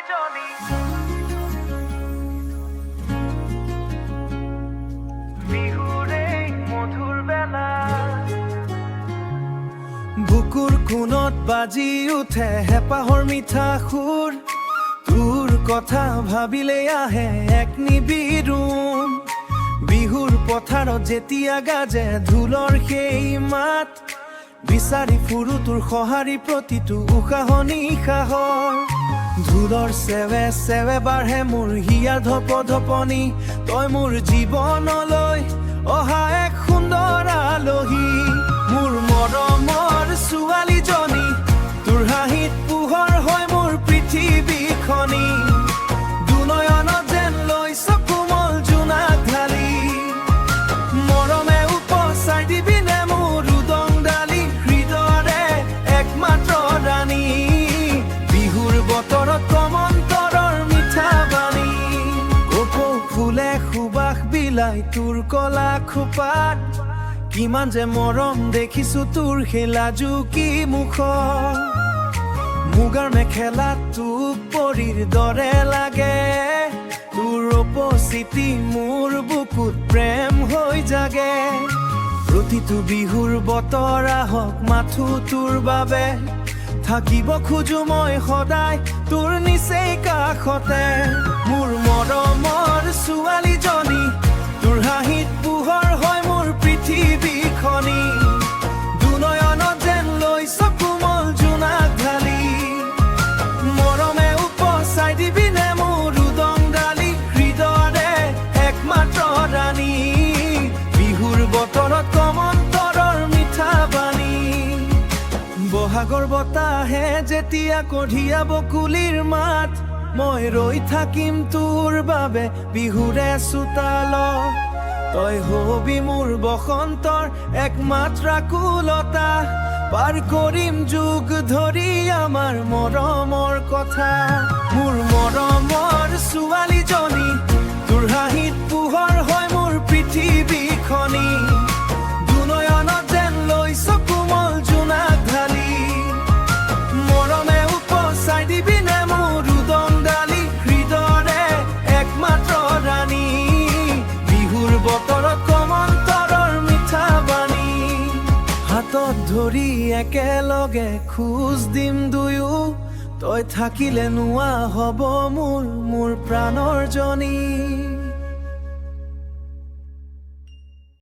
জনি বিহুৰে মধুৰ বেলা বুকুৰ কোণত বাজি উঠে হেঁপাহৰ মিঠা সুৰ তোৰ কথা ভাবিলে আহে এক নিবিড় বিহুৰ পথাৰত যেতিয়া গাজে ঢোলৰ সেই মাত বিচাৰি ফুৰো তোৰ সঁহাৰি প্ৰতিটো উশাহ নিশাহৰ ঢোলৰ চেৱে চেৱে বাঢ়ে মোৰ হিয়াৰ ধপধপনি তই মোৰ জীৱনলৈ অহা এক সুন্দৰ আলহী মোৰ মৰমৰ ছোৱালীজনী তোৰ হাঁহিত পোহৰ হয় মোৰ পৃথিৱীখনি দুনয়নত যেন লৈছ কোমল জোনাক ঢালি মৰমে উপচাৰ দিবিনে মোৰ উদং ডালি হৃদয়ৰে একমাত্ৰ ৰাণী বিহুৰ বতৰত কমন্তৰৰ মিঠা বাণী কপৌ ফুলে সুবাস বিলাই তোৰ কলা খোপাত কিমান যে মৰম দেখিছো তোৰ সেই লাজুকী মুখ মুগাৰ মেখেলাত তোক পৰীৰ দৰে লাগে তোৰ উপস্থিতি মোৰ বুকুত প্ৰেম হৈ জাগে প্ৰতিটো বিহুৰ বতৰ আহক মাথো তোৰ বাবে থাকিব খোজো মই সদায় তোৰ নিচেই কাষতে মোৰ মৰমৰ ছোৱালীজনী তোৰ হাঁহিত পোহৰ হয় মোৰ পৃথিৱীখনি দুনয়নত যেন লৈছ কোমল জোনাক ঢালি মৰমে উপচাৰ দিবিনে মোৰ উদং ডালি হৃদয়ৰে একমাত্ৰ ৰাণী বিহুৰ বতৰত কমন্তৰৰ মিঠা বাণী বহাগৰ বতাহে যেতিয়া কঢ়িয়াব কুলিৰ মাত মই ৰৈ থাকিম তোৰ বাবে বিহুৰে চোতালত তই হবি মোৰ বসন্তৰ একমাত্ৰ কুলতা পাৰ কৰিম যুগ ধৰি আমাৰ মৰমৰ কথা মোৰ মৰমৰ ছোৱালীজনী তোৰ হাঁহিত পোহৰ হয় মোৰ পৃথিৱীখনি দুনয়নত যেন লৈছ কোমল জোনাক ঢালি মৰমে উপচাৰ দিবিনে মোৰ উদং ডালি হৃদয়ৰে একমাত্ৰ ৰাণী বিহুৰ বতৰত কমন্তৰৰ মিঠা বাণী হাতত ধৰি একেলগে খোজ দিম দুয়ো তই থাকিলে নোৱা হ'ব মোৰ প্ৰাণৰ জনী